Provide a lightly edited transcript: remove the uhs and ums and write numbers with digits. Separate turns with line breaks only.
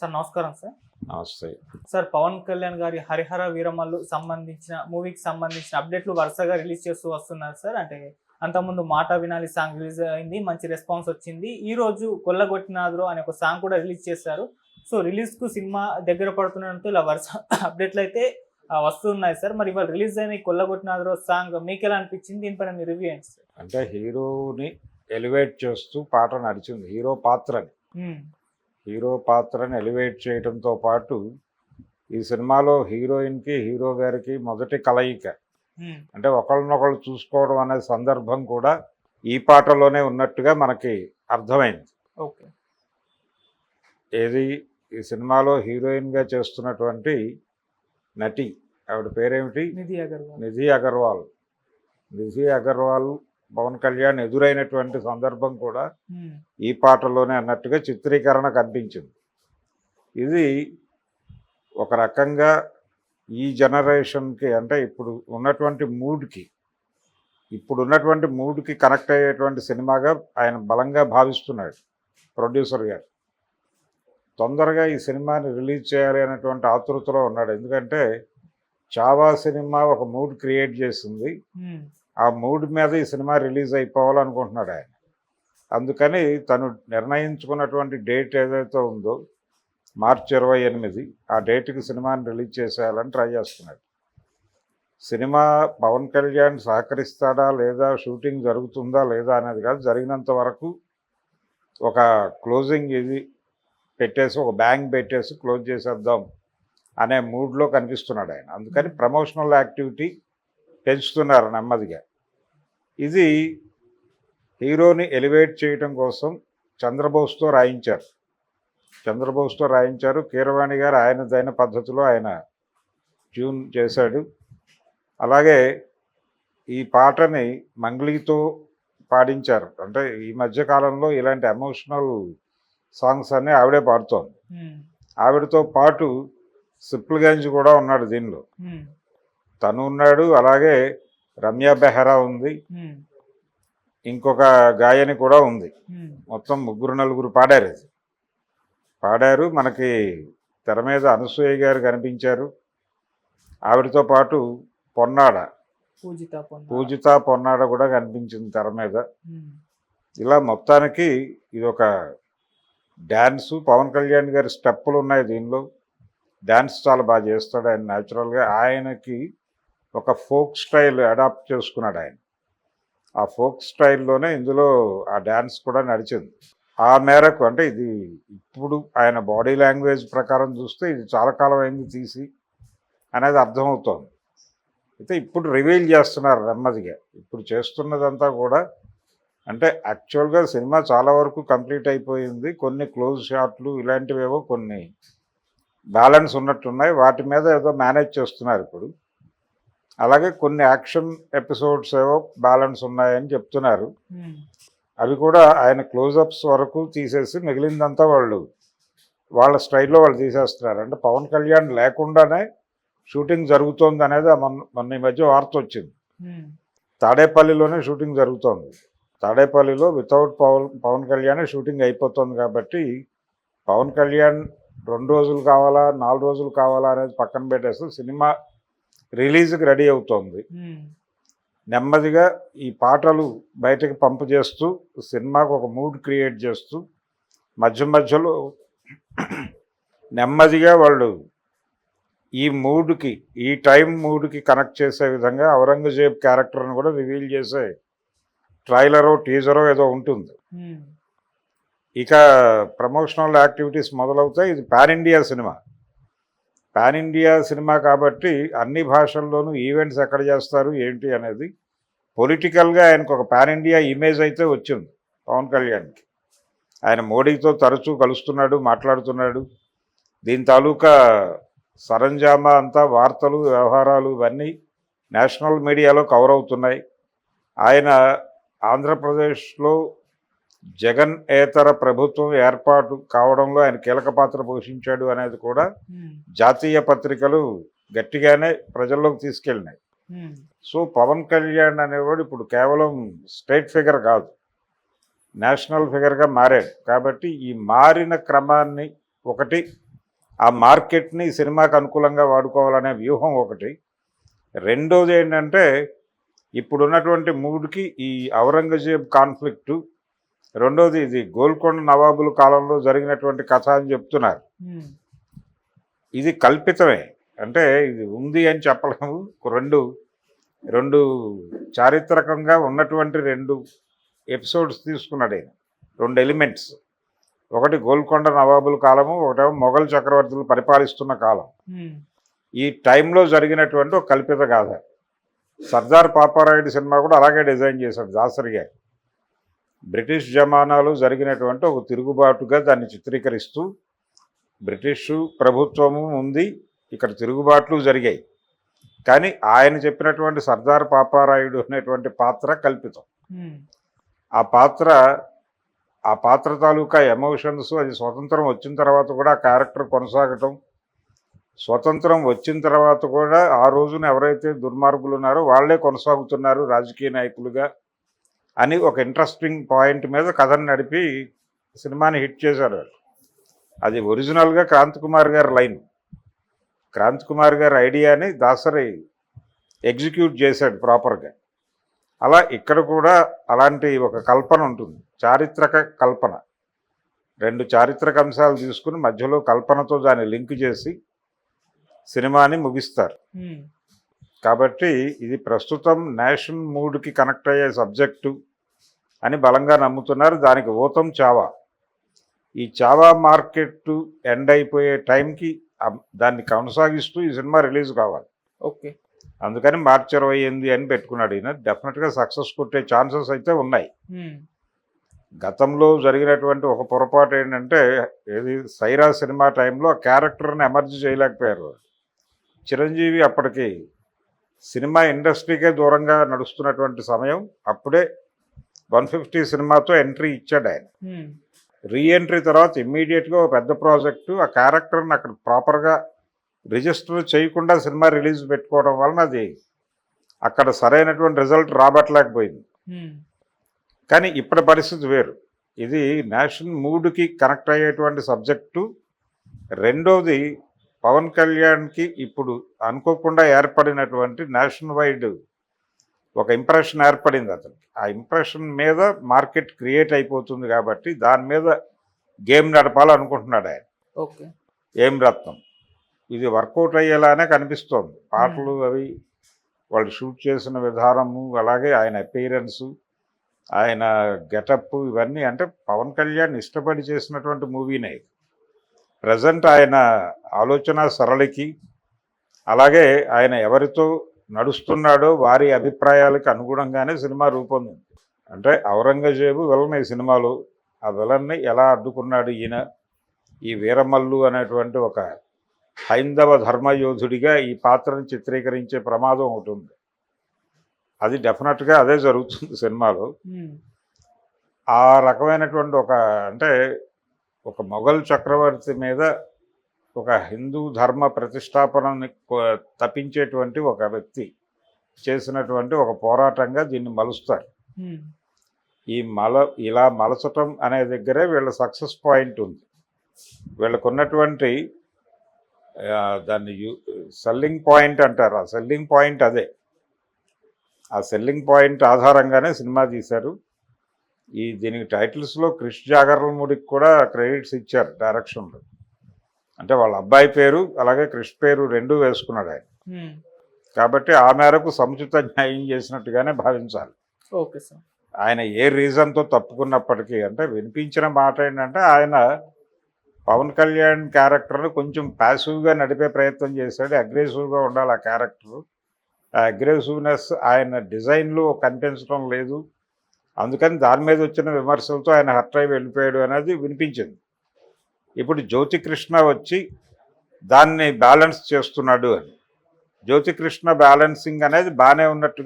Sir నమస్కారం sir.
నమస్తే.
Sir Pawan Kalyan గారి 'హరిహర వీరమల్లు' సంబంధించిన మూవీకి సంబంధించిన అప్డేట్లు వరుసగా రిలీజ్ చేస్తూ వస్తున్నారు సార్. అంటే అంతకుముందు 'మాట వినాలి' సాంగ్ రిలీజ్ అయింది, మంచి రెస్పాన్స్ వచ్చింది. ఈ రోజు 'కొల్లగొట్టినాద్రో' అనే ఒక సాంగ్ కూడా రిలీజ్ చేశారు. సో రిలీజ్కు సినిమా దగ్గర పడుతుండడంతో ఇలా వరుస అప్డేట్లు అయితే వస్తున్నాయి సార్. మరి ఇవాళ రిలీజ్ అయిన ఈ 'కొల్లగొట్టినాద్రో' సాంగ్ మీకు ఎలా అనిపించింది? దీనిపైన మీ రివ్యూ ఏంటి సార్?
అంటే హీరోని ఎలివేట్ చేస్తూ పాట నడిచింది. హీరో పాత్రని ఎలివేట్ చేయడంతో పాటు ఈ సినిమాలో హీరోయిన్కి హీరో గారికి మొదటి కలయిక, అంటే ఒకళ్ళనొకళ్ళు చూసుకోవడం అనే సందర్భం కూడా ఈ పాటలోనే ఉన్నట్టుగా మనకి అర్థమైంది.
ఓకే.
ఏది ఈ సినిమాలో హీరోయిన్గా చేస్తున్నటువంటి నటి, ఆవిడ పేరేమిటి? నిధి అగర్వాల్. నిధి అగర్వాల్ పవన్ కళ్యాణ్ ఎదురైనటువంటి సందర్భం కూడా ఈ పాటలోనే అన్నట్టుగా చిత్రీకరణ కనిపించింది. ఇది ఒక రకంగా ఈ జనరేషన్కి, అంటే ఉన్నటువంటి మూడ్కి కనెక్ట్ అయ్యేటువంటి సినిమాగా ఆయన బలంగా భావిస్తున్నాడు ప్రొడ్యూసర్ గారు. తొందరగా ఈ సినిమాని రిలీజ్ చేయాలి అనేటువంటి ఆతృతలో ఉన్నాడు. ఎందుకంటే చావా సినిమా ఒక మూడ్ క్రియేట్ చేసింది. ఆ మూడ్ మీద ఈ సినిమా రిలీజ్ అయిపోవాలనుకుంటున్నాడు ఆయన. అందుకని తను నిర్ణయించుకున్నటువంటి డేట్ ఏదైతే ఉందో మార్చి 28, ఆ డేట్కి సినిమాని రిలీజ్ చేసేయాలని ట్రై చేస్తున్నాడు. సినిమా పవన్ కళ్యాణ్ సహకరిస్తాడా లేదా, షూటింగ్ జరుగుతుందా లేదా అనేది కాదు, జరిగినంత వరకు ఒక క్లోజింగ్ ఇది పెట్టేసి, ఒక బ్యాంగ్ పెట్టేసి క్లోజ్ చేసేద్దాం అనే మూడ్లో కనిపిస్తున్నాడు ఆయన. అందుకని ప్రమోషనల్ యాక్టివిటీ పెంచుతున్నారు నెమ్మదిగా. ఇది హీరోని ఎలివేట్ చేయడం కోసం చంద్రబోస్తో రాయించారు. కీరవాణి గారు ఆయనదైన పద్ధతిలో ఆయన ట్యూన్ చేశాడు. అలాగే ఈ పాటని మంగ్లీతో పాడించారు. అంటే ఈ మధ్యకాలంలో ఇలాంటి ఎమోషనల్ సాంగ్స్ అన్నీ ఆవిడే పాడుతోంది. ఆవిడతో పాటు సిప్లిగంజ్ కూడా ఉన్నాడు దీనిలో. తను ఉన్నాడు, అలాగే రమ్య బెహరా ఉంది, ఇంకొక గాయని కూడా ఉంది. మొత్తం 3-4 పాడారు. మనకి తెర మీద అనసూయ గారు కనిపించారు. ఆవిడతో పాటు పూజిత పొన్నాడ కూడా కనిపించింది తెర మీద. ఇలా మొత్తానికి ఇది ఒక డ్యాన్సు. పవన్ కళ్యాణ్ గారి స్టెప్పులు ఉన్నాయి దీనిలో. డ్యాన్స్ చాలా బాగా చేస్తాడు ఆయన న్యాచురల్గా. ఆయనకి ఒక ఫోక్ స్టైల్ అడాప్ట్ చేసుకున్నాడు ఆయన. ఆ ఫోక్ స్టైల్లోనే ఇందులో ఆ డ్యాన్స్ కూడా నడిచింది. ఆ మేరకు, అంటే ఇది ఇప్పుడు ఆయన బాడీ లాంగ్వేజ్ ప్రకారం చూస్తే ఇది చాలా కాలం అయింది తీసి అనేది అర్థమవుతోంది. అయితే ఇప్పుడు రివీల్ చేస్తున్నారు నెమ్మదిగా. ఇప్పుడు చేస్తున్నదంతా కూడా, అంటే యాక్చువల్గా సినిమా చాలా వరకు కంప్లీట్ అయిపోయింది. కొన్ని క్లోజ్ షాట్లు ఇలాంటివేవో కొన్ని బ్యాలెన్స్ ఉన్నట్టున్నాయి. వాటి మీద ఏదో మేనేజ్ చేస్తున్నారు ఇప్పుడు. అలాగే కొన్ని యాక్షన్ ఎపిసోడ్స్ ఏవో బ్యాలెన్స్ ఉన్నాయని చెప్తున్నారు. అవి కూడా ఆయన క్లోజప్స్ వరకు తీసేసి మిగిలిందంతా వాళ్ళ స్టైల్లో వాళ్ళు తీసేస్తున్నారు. అంటే పవన్ కళ్యాణ్ లేకుండానే షూటింగ్ జరుగుతోంది అనేది మొన్న ఈ మధ్య వార్త వచ్చింది. తాడేపల్లిలోనే షూటింగ్ జరుగుతోంది. తాడేపల్లిలో వితౌట్ పవన్ కళ్యాణ్ షూటింగ్ అయిపోతుంది. కాబట్టి పవన్ కళ్యాణ్ 2 రోజులు కావాలా 4 రోజులు కావాలా అనేది పక్కన పెట్టేసి సినిమా రిలీజ్కి రెడీ అవుతోంది. నెమ్మదిగా ఈ పాటలు బయటకు పంపు చేస్తూ సినిమాకు ఒక మూడ్ క్రియేట్ చేస్తూ మధ్యలో నెమ్మదిగా వాళ్ళు ఈ టైం మూడ్కి కనెక్ట్ చేసే విధంగా ఔరంగజేబ్ క్యారెక్టర్ని కూడా రివీల్ చేసే ట్రైలరో టీజరో ఏదో ఉంటుంది. ఇక ప్రమోషనల్ యాక్టివిటీస్ మొదలవుతాయి. ఇది పాన్ ఇండియా సినిమా కాబట్టి అన్ని భాషల్లోనూ ఈవెంట్స్ ఎక్కడ చేస్తారు ఏంటి అనేది పొలిటికల్గా ఆయనకు ఒక పాన్ ఇండియా ఇమేజ్ అయితే వచ్చింది పవన్ కళ్యాణ్కి. ఆయన మోడీతో తరచూ కలుస్తున్నాడు, మాట్లాడుతున్నాడు. దీని తాలూకా సరంజామా అంతా, వార్తలు, వ్యవహారాలు ఇవన్నీ నేషనల్ మీడియాలో కవర్ అవుతున్నాయి. ఆయన ఆంధ్రప్రదేశ్లో జగన్ ఏతర ప్రభుత్వం ఏర్పాటు కావడంలో ఆయన కీలక పాత్ర పోషించాడు అనేది కూడా జాతీయ పత్రికలు గట్టిగానే ప్రజల్లోకి తీసుకెళ్ళినాయి. సో పవన్ కళ్యాణ్ అనేవాడు ఇప్పుడు కేవలం స్టేట్ ఫిగర్ కాదు, నేషనల్ ఫిగర్గా మారాడు. కాబట్టి ఈ మారిన క్రమాన్ని ఒకటి ఆ మార్కెట్ని సినిమాకి అనుకూలంగా వాడుకోవాలనే వ్యూహం ఒకటి. రెండోది ఏంటంటే ఇప్పుడున్నటువంటి మూడ్కి ఈ ఔరంగజేబ్ కాన్ఫ్లిక్టు, రెండోది ఇది గోల్కొండ నవాబుల కాలంలో జరిగినటువంటి కథ అని చెప్తున్నారు. ఇది కల్పితమే, అంటే ఇది ఉంది అని చెప్పలేము. రెండు చారిత్రకంగా ఉన్నటువంటి 2 ఎపిసోడ్స్ తీసుకున్నాడు ఆయన, 2 ఎలిమెంట్స్. ఒకటి గోల్కొండ నవాబుల కాలము, ఒకటేమో మొఘల్ చక్రవర్తులు పరిపాలిస్తున్న కాలం. ఈ టైంలో జరిగినటువంటి ఒక కల్పిత గాథ. సర్దార్ పాపారాయుడు సినిమా కూడా అలాగే డిజైన్ చేశాడు దాసరి గారు. బ్రిటిష్ జమానాలో జరిగినటువంటి ఒక తిరుగుబాటుగా దాన్ని చిత్రీకరిస్తూ, బ్రిటిషు ప్రభుత్వము ఉంది, ఇక్కడ తిరుగుబాట్లు జరిగాయి, కానీ ఆయన చెప్పినటువంటి సర్దార్ పాపారాయుడు అనేటువంటి పాత్ర కల్పితం. ఆ పాత్ర తాలూకా ఎమోషన్స్, అది స్వతంత్రం వచ్చిన తర్వాత కూడా ఆ క్యారెక్టర్ కొనసాగటం, స్వతంత్రం వచ్చిన తర్వాత కూడా ఆ రోజున ఎవరైతే దుర్మార్గులు ఉన్నారో వాళ్ళే కొనసాగుతున్నారు రాజకీయ నాయకులుగా అని ఒక ఇంట్రెస్టింగ్ పాయింట్ మీద కథను నడిపి సినిమాని హిట్ చేశారు. అది ఒరిజినల్గా క్రాంతి కుమార్ గారి లైన్, క్రాంతి కుమార్ గారి ఐడియాని దాసరి ఎగ్జిక్యూట్ చేశాడు ప్రాపర్గా. అలా ఇక్కడ కూడా అలాంటి ఒక కల్పన ఉంటుంది, చారిత్రక కల్పన. 2 చారిత్రక అంశాలు తీసుకుని మధ్యలో కల్పనతో దాన్ని లింక్ చేసి సినిమాని ముగిస్తారు. కాబట్టి ఇది ప్రస్తుతం నేషనల్ మూడ్కి కనెక్ట్ అయ్యే సబ్జెక్టు అని బలంగా నమ్ముతున్నారు. దానికి ఊతం చావా. ఈ చావా మార్కెట్ ఎండ్ అయిపోయే టైంకి దాన్ని కొనసాగిస్తూ ఈ సినిమా రిలీజ్ కావాలి.
ఓకే, అందుకని
మార్చి 28 అని పెట్టుకున్నాడు ఈయన. డెఫినెట్గా సక్సెస్ కొట్టే ఛాన్సెస్ అయితే ఉన్నాయి. గతంలో జరిగినటువంటి ఒక పొరపాటు ఏంటంటే, ఏది సైరా సినిమా టైంలో ఆ క్యారెక్టర్ని ఎమర్జ్ చేయలేకపోయారు. చిరంజీవి అప్పటికి సినిమా ఇండస్ట్రీకే దూరంగా నడుస్తున్నటువంటి సమయం. అప్పుడే 150 సినిమాతో ఎంట్రీ ఇచ్చాడు ఆయన. రీఎంట్రీ తర్వాత ఇమ్మీడియట్గా ఒక పెద్ద ప్రాజెక్టు, ఆ క్యారెక్టర్ని అక్కడ ప్రాపర్గా రిజిస్టర్ చేయకుండా సినిమా రిలీజ్ పెట్టుకోవడం వలన అది అక్కడ సరైనటువంటి రిజల్ట్ రాబట్టలేకపోయింది. కానీ ఇప్పటి పరిస్థితి వేరు. ఇది నేషనల్ మూడ్కి కనెక్ట్ అయ్యేటువంటి సబ్జెక్టు. రెండోది పవన్ కళ్యాణ్కి ఇప్పుడు అనుకోకుండా ఏర్పడినటువంటి నేషనల్ వైడ్ ఒక ఇంప్రెషన్ ఏర్పడింది అతనికి. ఆ ఇంప్రెషన్ మీద మార్కెట్ క్రియేట్ అయిపోతుంది కాబట్టి దాని మీద గేమ్ నడపాలనుకుంటున్నాడు ఆయన.
ఓకే,
ఏం రత్నం ఇది వర్కౌట్ అయ్యేలానే కనిపిస్తోంది. పాటలు అవి వాళ్ళు షూట్ చేసిన విధానము, అలాగే ఆయన అపీరెన్సు, ఆయన గెటప్, ఇవన్నీ అంటే పవన్ కళ్యాణ్ ఇష్టపడి చేసినటువంటి మూవీనే. ప్రజెంట్ ఆయన ఆలోచన సరళికి, అలాగే ఆయన ఎవరితో నడుస్తున్నాడో వారి అభిప్రాయాలకు అనుగుణంగానే సినిమా రూపొందింది. అంటే ఔరంగజేబు విలన్ ఈ సినిమాలో, ఆ విలన్ని ఎలా అడ్డుకున్నాడు ఈయన, ఈ వీరమల్లు అనేటువంటి ఒక హైందవ ధర్మయోధుడిగా ఈ పాత్రను చిత్రీకరించే ప్రమాదం ఒకటి ఉంది. అది డెఫినెట్గా అదే జరుగుతుంది సినిమాలో. ఆ రకమైనటువంటి ఒక మొఘల్ చక్రవర్తి మీద ఒక హిందూ ధర్మ ప్రతిష్టాపనని తప్పించేటువంటి ఒక వ్యక్తి చేసినటువంటి ఒక పోరాటంగా దీన్ని మలుస్తారు. ఇలా మలచటం అనే దగ్గరే వీళ్ళ సక్సెస్ పాయింట్ ఉంది. వీళ్ళకున్నటువంటి దాన్ని సెల్లింగ్ పాయింట్ అంటారు. ఆ సెల్లింగ్ పాయింట్ అదే. ఆ సెల్లింగ్ పాయింట్ ఆధారంగానే సినిమా తీశారు. దీనికి టైటిల్స్లో క్రిష్ జాగర్లమూడికి కూడా క్రెడిట్స్ ఇచ్చారు డైరెక్షన్లో. అంటే వాళ్ళ అబ్బాయి పేరు అలాగే క్రిష్ పేరు 2 వేసుకున్నాడు ఆయన. కాబట్టి ఆ మేరకు సముచిత న్యాయం చేసినట్టుగానే భావించాలి.
Okay sir.
ఆయన ఏ రీజన్తో తప్పుకున్నప్పటికీ, అంటే వినిపించిన మాట ఏంటంటే ఆయన పవన్ కళ్యాణ్ క్యారెక్టర్ను కొంచెం ప్యాసివ్గా నడిపే ప్రయత్నం చేశాడు. అగ్రెసివ్గా ఉండాలి ఆ క్యారెక్టరు. ఆ అగ్రెసివ్నెస్ ఆయన డిజైన్లో కనిపించడం లేదు. అందుకని దాని మీద వచ్చిన విమర్శలతో ఆయన హర్ట్ అయి వెళ్ళిపోయాడు అనేది వినిపించింది. ఇప్పుడు జ్యోతికృష్ణ వచ్చి దాన్ని బ్యాలెన్స్ చేస్తున్నాడు అని. జ్యోతికృష్ణ బ్యాలెన్సింగ్ అనేది బాగానే ఉన్నట్టుగా